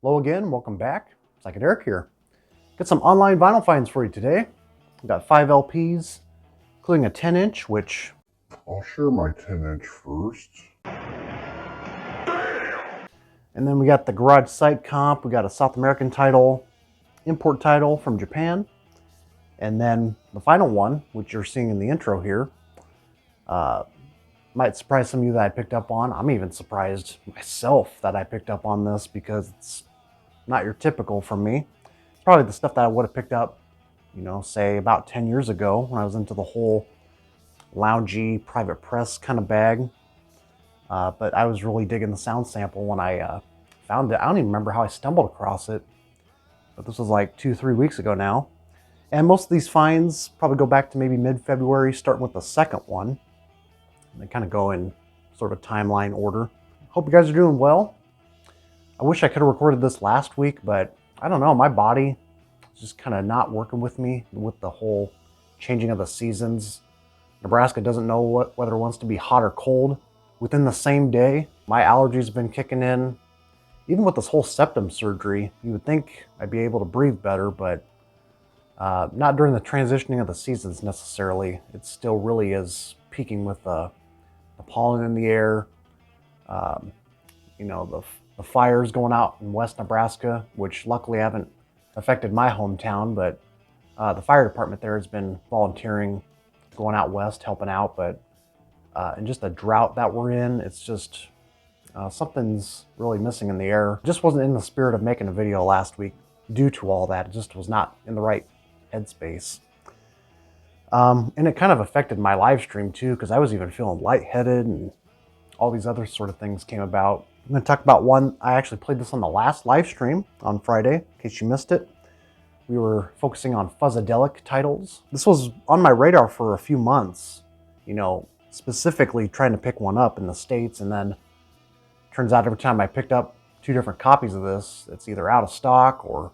Hello again, welcome back. Zakary Thaks here. Got some online vinyl finds for you today. We've got 5 LPs, including a 10-inch, which I'll share my 10-inch first. And then we got the garage site comp. We got a South American title, import title from Japan. And then the final one, which you're seeing in the intro here, might surprise some of you that I picked up on. I'm even surprised myself that I picked up on this because it's not your typical from me. It's probably the stuff that I would have picked up, say about 10 years ago when I was into the whole loungy private press kind of bag. But I was really digging the sound sample when I found it. I don't even remember how I stumbled across it, but this was like 2-3 weeks ago now. And most of these finds probably go back to maybe mid-February, starting with the second one. And they kind of go in sort of timeline order. Hope you guys are doing well. I wish I could have recorded this last week, but I don't know, my body is just kind of not working with me with the whole changing of the seasons. Nebraska doesn't know whether it wants to be hot or cold within the same day. My allergies have been kicking in. Even with this whole septum surgery, you would think I'd be able to breathe better, but not during the transitioning of the seasons necessarily. It still really is peaking with the pollen in the air. The fires going out in West Nebraska, which luckily haven't affected my hometown, but the fire department there has been volunteering, going out west, helping out. But and just the drought that we're in, it's just something's really missing in the air. Just wasn't in the spirit of making a video last week due to all that. It just was not in the right headspace. And it kind of affected my live stream too, because I was even feeling lightheaded and all these other sort of things came about. I'm going to talk about one. I actually played this on the last live stream on Friday, in case you missed it. We were focusing on fuzzadelic titles. This was on my radar for a few months, specifically trying to pick one up in the States. And then turns out every time I picked up 2 different copies of this, it's either out of stock or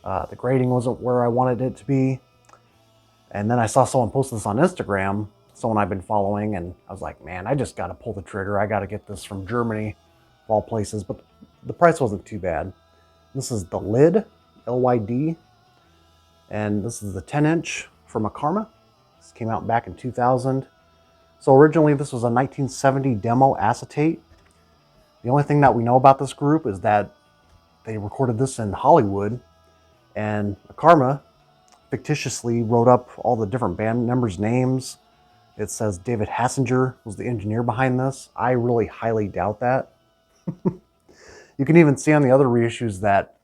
the grading wasn't where I wanted it to be. And then I saw someone post this on Instagram, someone I've been following, and I was like, man, I just got to pull the trigger. I got to get this from Germany, of all places. But the price wasn't too bad. This is the Lyd, L-Y-D, and this is the 10-inch from a Karma. This came out back in 2000. So originally this was a 1970 demo acetate. The only thing that we know about this group is that they recorded this in Hollywood, and Karma fictitiously wrote up all the different band members' names. It says David Hassinger was the engineer behind this. I really highly doubt that. You can even see on the other reissues that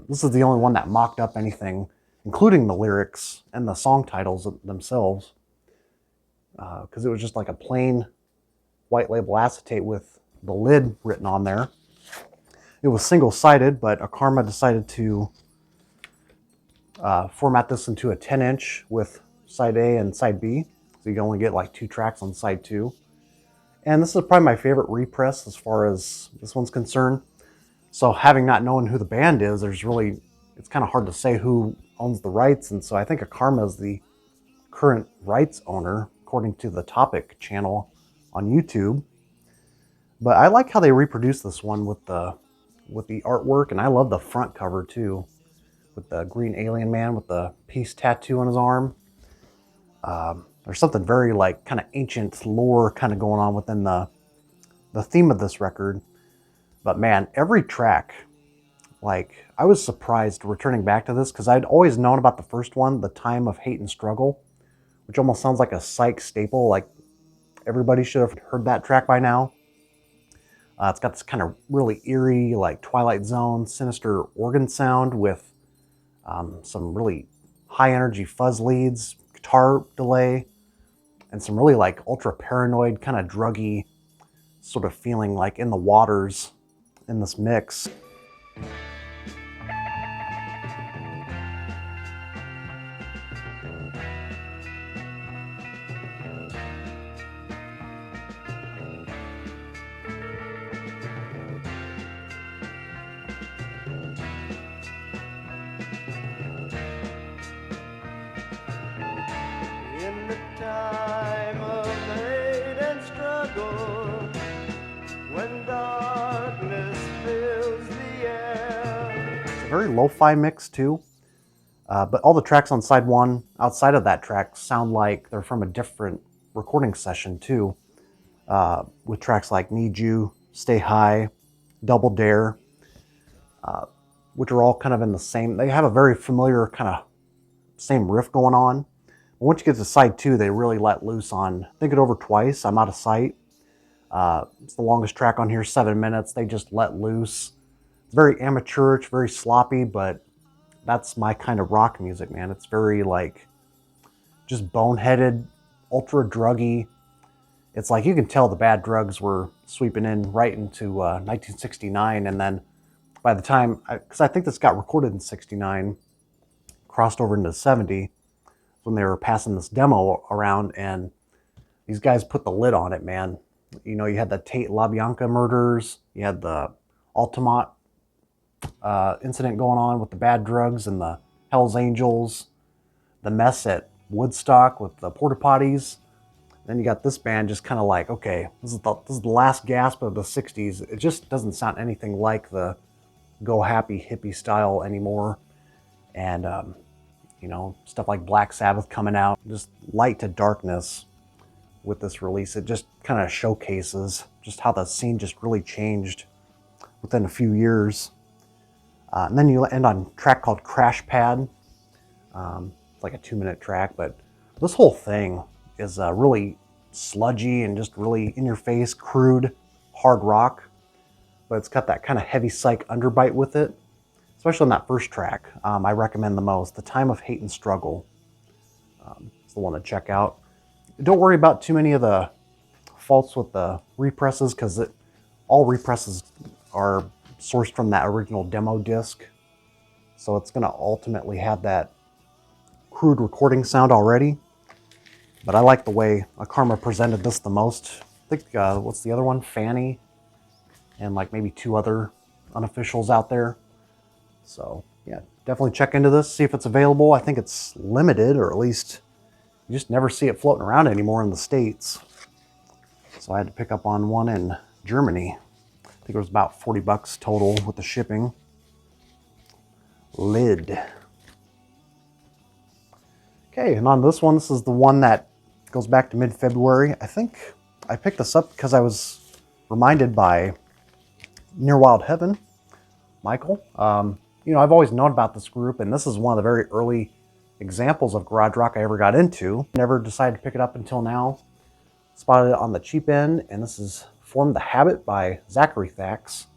this is the only one that mocked up anything, including the lyrics and the song titles themselves, because it was just like a plain white label acetate with the Lyd written on there. It was single-sided, but Karma decided to format this into a 10-inch with side A and side B. So you can only get like 2 tracks on side 2. And this is probably my favorite repress as far as this one's concerned. So having not known who the band is, it's kind of hard to say who owns the rights. And so I think Karma is the current rights owner, according to the Topic channel on YouTube. But I like how they reproduced this one with the artwork, and I love the front cover too, with the green alien man with the peace tattoo on his arm. There's something very like kind of ancient lore kind of going on within the theme of this record. But man, every track, like I was surprised returning back to this because I'd always known about the first one, The Time of Hate and Struggle, which almost sounds like a psych staple. Like everybody should have heard that track by now. It's got this kind of really eerie, like Twilight Zone, sinister organ sound with some really high energy fuzz leads, guitar delay, and some really like ultra paranoid, kind of druggy sort of feeling like in the waters in this mix. In the time of hate and struggle, when darkness fills the air, very lo-fi mix too. But all the tracks on side one, outside of that track, sound like they're from a different recording session too. With tracks like Need You, Stay High, Double Dare, which are all kind of in the same, they have a very familiar kind of same riff going on. But once you get to side two, they really let loose on Think It Over Twice, I'm Out of Sight. It's the longest track on here, 7 minutes. They just let loose. It's very amateurish, very sloppy, but that's my kind of rock music, man. It's very like just boneheaded, ultra druggy. It's like you can tell the bad drugs were sweeping in right into 1969, and then by the time, because I think this got recorded in 69, crossed over into 70, when they were passing this demo around, and these guys put the lid on it, man. You know, you had the Tate LaBianca murders, you had the Altamont incident going on with the bad drugs and the Hells Angels, the mess at Woodstock with the porta potties. Then you got this band just kind of like, okay, this is the last gasp of the 60s. It just doesn't sound anything like the Go Happy hippie style anymore. And, you know, stuff like Black Sabbath coming out, just light to darkness with this release. It just kind of showcases just how the scene just really changed within a few years. And then you end on a track called Crash Pad. It's like a 2-minute track, but this whole thing is really sludgy and just really in your face, crude, hard rock. But it's got that kind of heavy psych underbite with it, especially on that first track. I recommend the most, The Time of Hate and Struggle. It's the one to check out. Don't worry about too many of the faults with the represses, because all represses are sourced from that original demo disc. So it's going to ultimately have that crude recording sound already. But I like the way Karma presented this the most. I think, what's the other one? Fanny. And like maybe 2 other unofficials out there. So yeah, definitely check into this, see if it's available. I think it's limited, or at least you just never see it floating around anymore in the States. So I had to pick up on one in Germany. I think it was about $40 total with the shipping. Lid. Okay, and on this one, this is the one that goes back to mid-February. I think I picked this up because I was reminded by Near Wild Heaven, Michael. You know, I've always known about this group, and this is one of the very early examples of garage rock I ever got into. Never decided to pick it up until now. Spotted it on the cheap end, and this is Form the Habit by Zakary Thaks.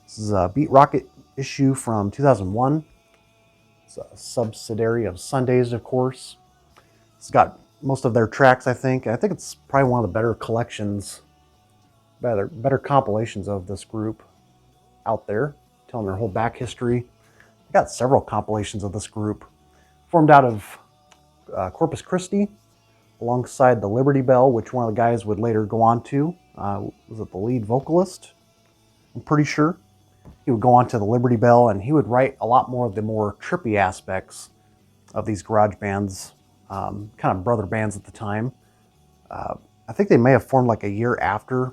This is a Beat Rocket issue from 2001. It's a subsidiary of Sundays, of course. It's got most of their tracks, I think. I think it's probably one of the better collections, better compilations of this group out there, telling their whole back history. I got several compilations of this group. Formed out of Corpus Christi, alongside the Liberty Bell, which one of the guys would later go on to. Was it the lead vocalist? I'm pretty sure. He would go on to the Liberty Bell, and he would write a lot more of the more trippy aspects of these garage bands, kind of brother bands at the time. I think they may have formed like a year after,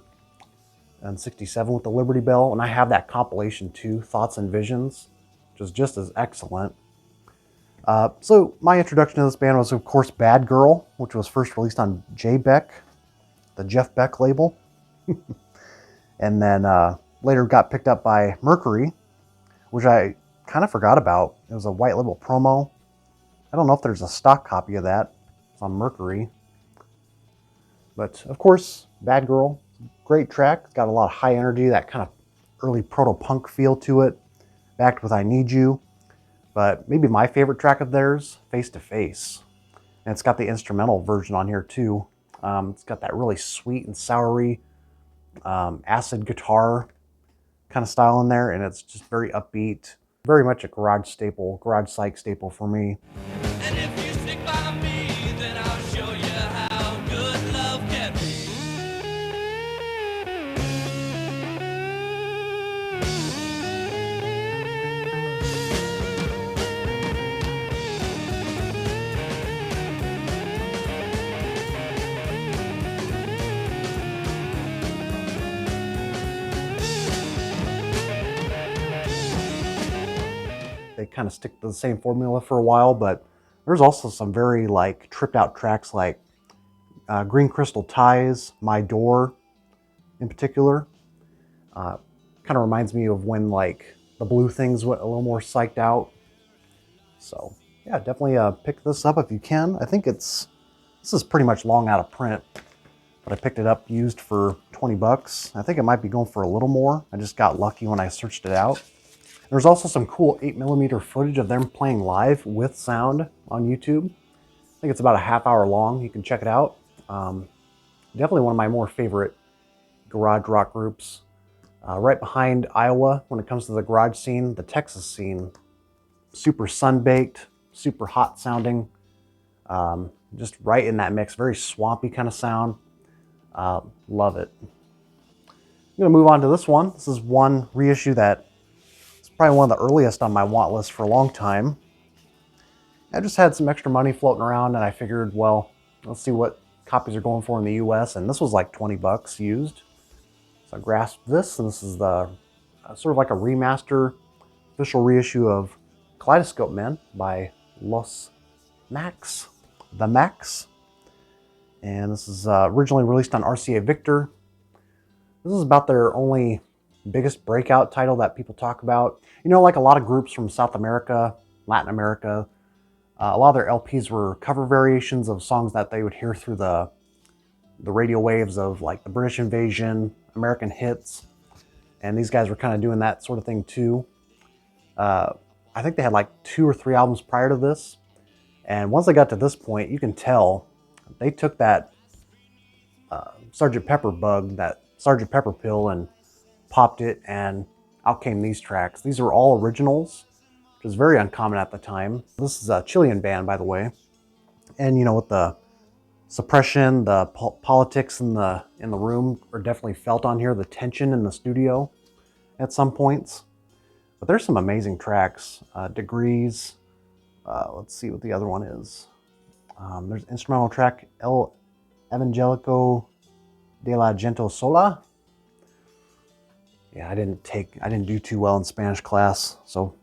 in 67 with the Liberty Bell, and I have that compilation too, Thoughts and Visions, which is just as excellent. So my introduction to this band was, of course, Bad Girl, which was first released on J. Beck, the Jeff Beck label. And then later got picked up by Mercury, which I kind of forgot about. It was a white label promo. I don't know if there's a stock copy of that. It's on Mercury. But, of course, Bad Girl, great track. It's got a lot of high energy, that kind of early proto-punk feel to it, backed with I Need You. But maybe my favorite track of theirs, Face to Face. And it's got the instrumental version on here too. It's got that really sweet and soury acid guitar kind of style in there, and it's just very upbeat. Very much a garage staple, garage psych staple for me. And if you stick by me, then I'll show you how good love can be. they kind of stick to the same formula for a while, but there's also some very like tripped out tracks like Green Crystal Ties, My Door in particular. Kind of reminds me of when like the Blue Things went a little more psyched out. So yeah, definitely pick this up if you can. I think this is pretty much long out of print, but I picked it up used for 20 bucks. I think it might be going for a little more. I just got lucky when I searched it out. There's also some cool 8mm footage of them playing live with sound on YouTube. I think it's about a half-hour long. You can check it out. Definitely one of my more favorite garage rock groups. Right behind Iowa when it comes to the garage scene, the Texas scene. Super sun-baked, super hot sounding. Just right in that mix. Very swampy kind of sound. Love it. I'm going to move on to this one. This is one reissue that is probably one of the earliest on my want list for a long time. I just had some extra money floating around and I figured, well, let's see what copies are going for in the US, and this was like 20 bucks used. So I grasped this, and this is the sort of like a remaster, official reissue of Kaleidoscope Men by Los Max, The Max. And this is originally released on RCA Victor. This is about their only biggest breakout title that people talk about. You know, like a lot of groups from South America, Latin America, a lot of their LPs were cover variations of songs that they would hear through the radio waves of like the British Invasion, American hits. And these guys were kind of doing that sort of thing too. I think they had like 2 or 3 albums prior to this. And once they got to this point, you can tell they took that Sgt. Pepper bug, that Sgt. Pepper pill, and popped it, and out came these tracks. These are all originals, which is very uncommon at the time. This is a Chilean band, by the way. And you know, with the suppression, the politics in the room are definitely felt on here. The tension in the studio at some points. But there's some amazing tracks. Degrees. Let's see what the other one is. There's instrumental track El Evangelico de la Gente Sola. Yeah, I didn't do too well in Spanish class, so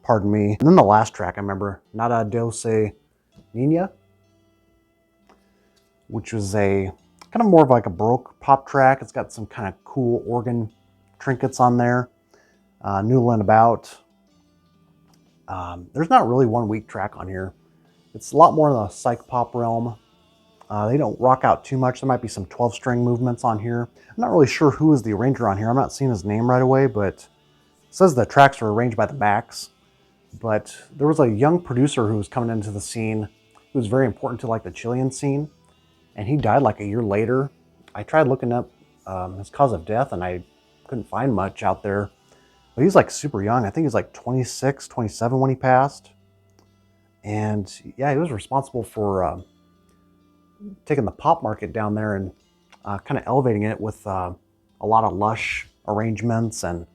pardon me. And then the last track I remember, Nada Dulce Niña, which was a kind of more of like a Baroque pop track. It's got some kind of cool organ trinkets on there. Noodling About. There's not really one weak track on here. It's a lot more in the psych pop realm. They don't rock out too much. There might be some 12-string movements on here. I'm not really sure who is the arranger on here. I'm not seeing his name right away, but it says the tracks were arranged by the Max. But there was a young producer who was coming into the scene who was very important to like the Chilean scene, and he died like a year later. I tried looking up his cause of death, and I couldn't find much out there. But he's like super young. I think he's like 26, 27 when he passed. And yeah, he was responsible for taking the pop market down there and kind of elevating it with a lot of lush arrangements and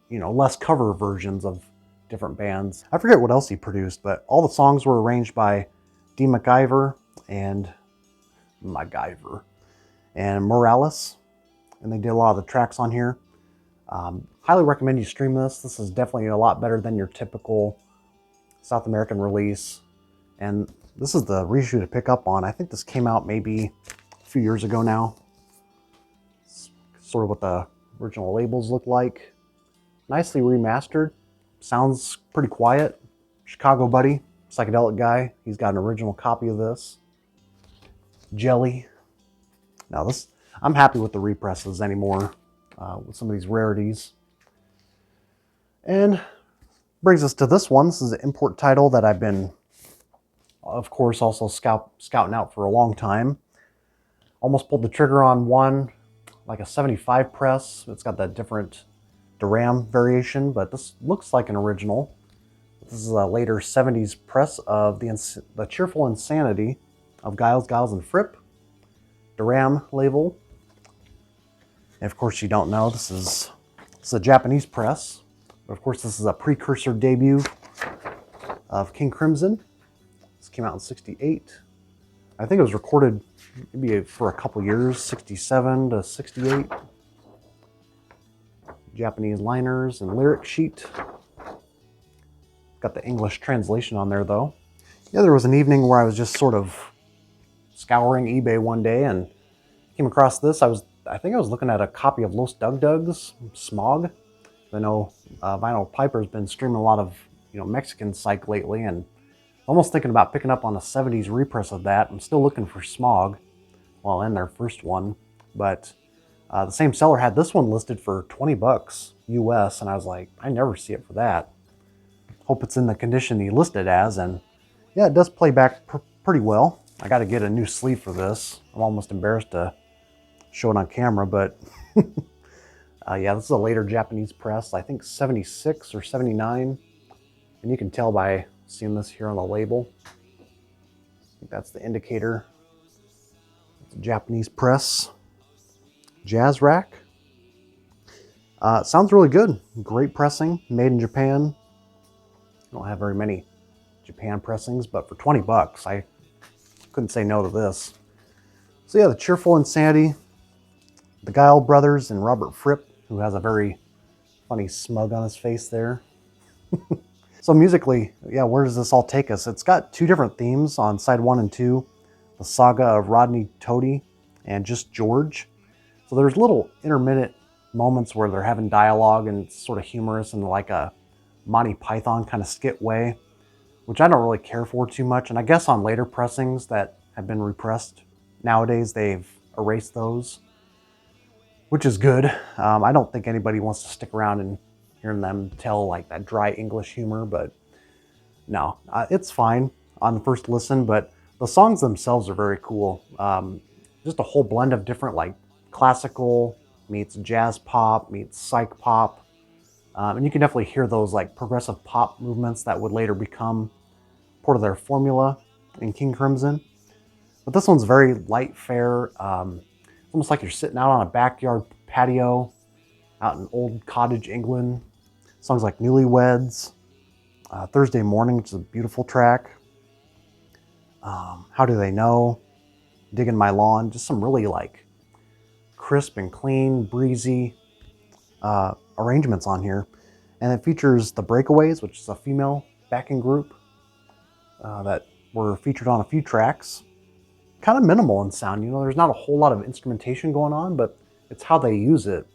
you know, less cover versions of different bands. I forget what else he produced, but all the songs were arranged by D. MacGyver and Morales, and they did a lot of the tracks on here. Highly recommend you stream this. This is definitely a lot better than your typical South American release. And this is the reissue to pick up on. I think this came out maybe a few years ago now. It's sort of what the original labels look like. Nicely remastered. Sounds pretty quiet. Chicago buddy, psychedelic guy. He's got an original copy of this. Jelly. Now this, I'm happy with the represses anymore. With some of these rarities. And brings us to this one. This is an import title that I've been, of course, also scouting out for a long time. Almost pulled the trigger on one, like a 75 press. It's got that different Duram variation, but this looks like an original. This is a later 70s press of the Cheerful Insanity of Giles, and Fripp. Duram label. And of course, you don't know, this is a Japanese press. But of course, this is a precursor debut of King Crimson. This came out in '68. I think it was recorded maybe for a couple years, 67 to 68. Japanese liners and lyric sheet. Got the English translation on there though. Yeah, there was an evening where I was just sort of scouring eBay one day and came across this. I think I was looking at a copy of Los Dug Dugs, Smog. I know Vinyl Piper's been streaming a lot of Mexican psych lately, and almost thinking about picking up on a 70s repress of that. I'm still looking for Smog, well, and their first one, but the same seller had this one listed for 20 bucks US, and I was like, I never see it for that. Hope it's in the condition he listed as, and yeah, it does play back pretty well. I got to get a new sleeve for this. I'm almost embarrassed to show it on camera, but yeah, this is a later Japanese press, I think 76 or 79, and you can tell by seeing this here on the label. I think that's the indicator. It's a Japanese press. Jazz rack. Sounds really good. Great pressing, made in Japan. I don't have very many Japan pressings, but for 20 bucks, I couldn't say no to this. So yeah, the Cheerful Insanity, the Giles brothers and Robert Fripp, who has a very funny smug on his face there. So musically, yeah, where does this all take us? It's got two different themes on side 1 and 2, the saga of Rodney Toady and Just George. So there's little intermittent moments where they're having dialogue and it's sort of humorous in like a Monty Python kind of skit way, which I don't really care for too much. And I guess on later pressings that have been repressed nowadays, they've erased those, which is good. I don't think anybody wants to stick around and hearing them tell like that dry English humor, but no, it's fine on the first listen. But the songs themselves are very cool. Just a whole blend of different like classical meets jazz pop meets psych pop, and you can definitely hear those like progressive pop movements that would later become part of their formula in King Crimson. But this one's very light fare. Almost like you're sitting out on a backyard patio out in old cottage England. Songs like Newlyweds, Thursday Morning, which is a beautiful track. How Do They Know, Digging My Lawn, just some really like crisp and clean, breezy arrangements on here. And it features the Breakaways, which is a female backing group that were featured on a few tracks. Kind of minimal in sound, there's not a whole lot of instrumentation going on, but it's how they use it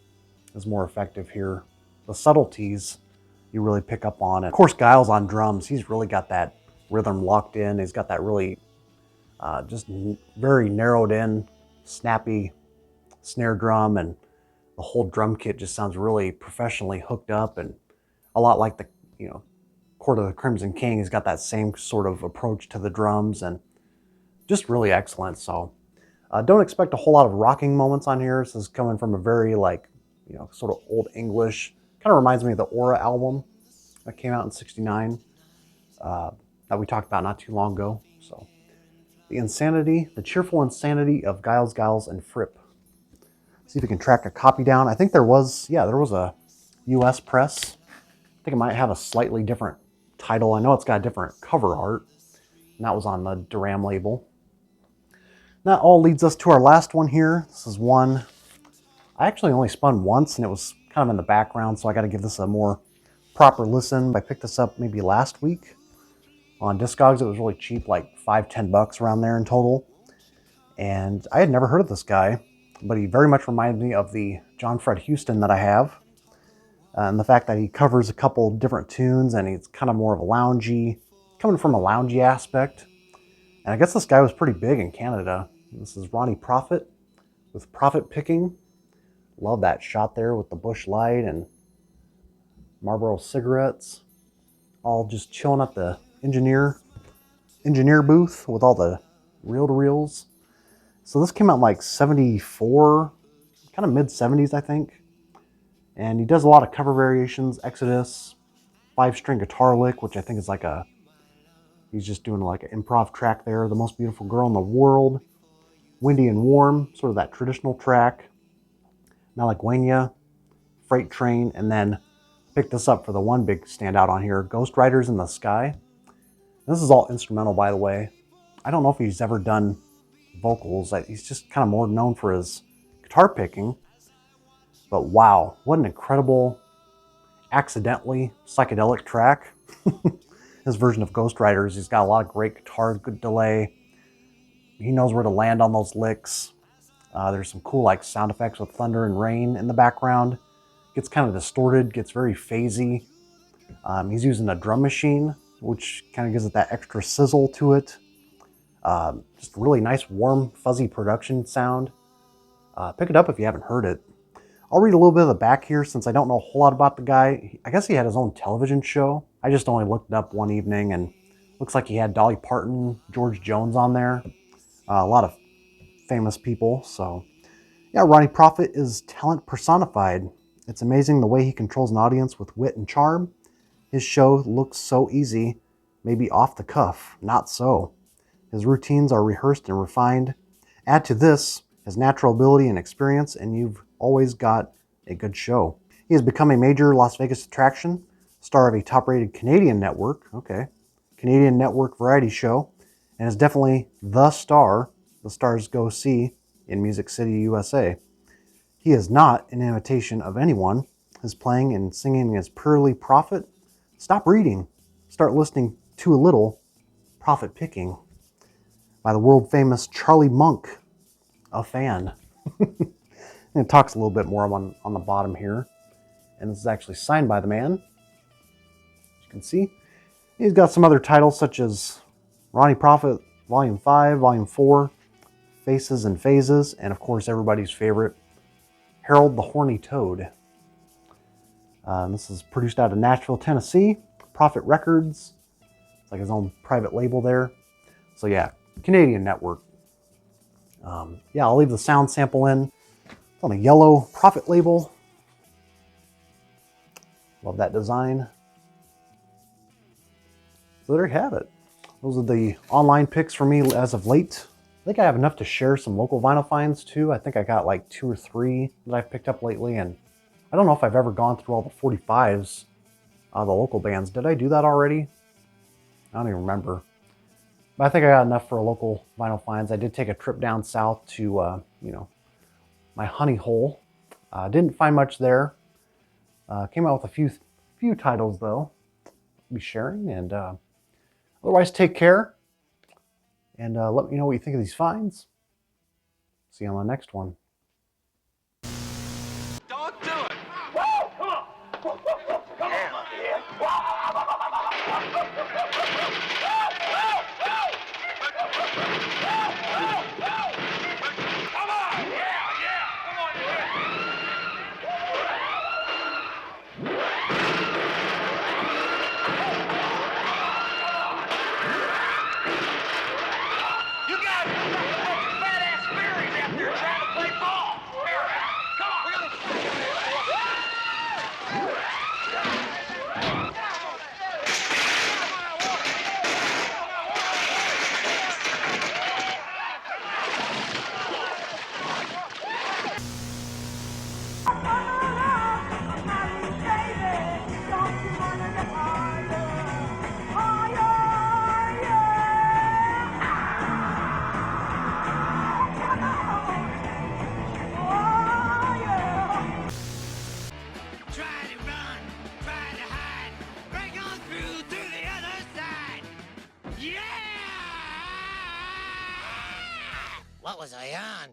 is more effective here. The subtleties you really pick up on. And of course, Giles on drums, he's really got that rhythm locked in. He's got that really just very narrowed in, snappy snare drum, and the whole drum kit just sounds really professionally hooked up, and a lot like the Court of the Crimson King. He's got that same sort of approach to the drums, and just really excellent. So don't expect a whole lot of rocking moments on here. This is coming from a very like sort of old English, kind of reminds me of the Aura album that came out in '69 that we talked about not too long ago. So the Cheerful Insanity of Giles, and Fripp. See if we can track a copy down. I think there was a US press. I think it might have a slightly different title. I know it's got a different cover art, and that was on the Duram label. That all leads us to our last one here. This is one I actually only spun once, and it was kind of in the background, so I got to give this a more proper listen. I picked this up maybe last week on Discogs. It was really cheap, like $5-10 bucks around there in total. And I had never heard of this guy, but he very much reminded me of the John Fred Houston that I have. And the fact that he covers a couple different tunes, and he's kind of more of a loungy, coming from a loungy aspect. And I guess this guy was pretty big in Canada. This is Ronnie Prophet with Profit Picking. Love that shot there with the bush light and Marlboro cigarettes. All just chilling at the engineer booth with all the reel-to-reels. So this came out in like 74, kind of mid-70s, I think. And he does a lot of cover variations, Exodus, 5-string guitar lick, which I think is like he's just doing like an improv track there. The Most Beautiful Girl in the World, Windy and Warm, sort of that traditional track. Malaguena, Freight Train, and then pick this up for the one big standout on here, Ghost Riders in the Sky. This is all instrumental, by the way. I don't know if he's ever done vocals. He's just kind of more known for his guitar picking. But wow, what an incredible, accidentally psychedelic track. his version of Ghost Riders. He's got a lot of great guitars, good delay. He knows where to land on those licks. There's some cool like sound effects with thunder and rain in the background. Gets kind of distorted, gets very phasey. He's using a drum machine, which kind of gives it that extra sizzle to it. Just really nice, warm, fuzzy production sound. Pick it up if you haven't heard it. I'll read a little bit of the back here since I don't know a whole lot about the guy. I guess he had his own television show. I just only looked it up one evening, and looks like he had Dolly Parton, George Jones on there. A lot of famous people. So yeah, Ronnie Prophet is talent personified. It's amazing the way he controls an audience with wit and charm. His show looks so easy, maybe off the cuff. Not so. His routines are rehearsed and refined. Add to this his natural ability and experience, and you've always got a good show. He has become a major Las Vegas attraction, star of a top-rated Canadian network, Canadian network variety show, and is definitely the star the stars go see in Music City, USA. He is not an imitation of anyone. His playing and singing is purely profit. Stop reading. Start listening to a little profit picking by the world-famous Charlie Monk, a fan. And it talks a little bit more on the bottom here. And this is actually signed by the man. As you can see. He's got some other titles such as Ronnie Prophet Volume 5, Volume 4, Faces and Phases, and of course everybody's favorite, Harold the Horny Toad. This is produced out of Nashville, Tennessee. Prophet Records. It's like his own private label there. So yeah, Canadian network. Yeah, I'll leave the sound sample in. It's on a yellow Prophet label. Love that design. So there you have it. Those are the online picks for me as of late. I think I have enough to share some local vinyl finds too. I think I got like 2 or 3 that I've picked up lately, and I don't know if I've ever gone through all the 45s, the local bands. Did I do that already? I don't even remember. But I think I got enough for local vinyl finds. I did take a trip down south to, my honey hole. Didn't find much there. Came out with a few titles though. I'll be sharing, and otherwise take care. And let me know what you think of these finds. See you on the next one. Don't do it. You guys look like a bunch of fat-ass fairies out there trying to play ball. Come on, we gotta... Try to run, try to hide, break on through to the other side. Yeah! What was I on?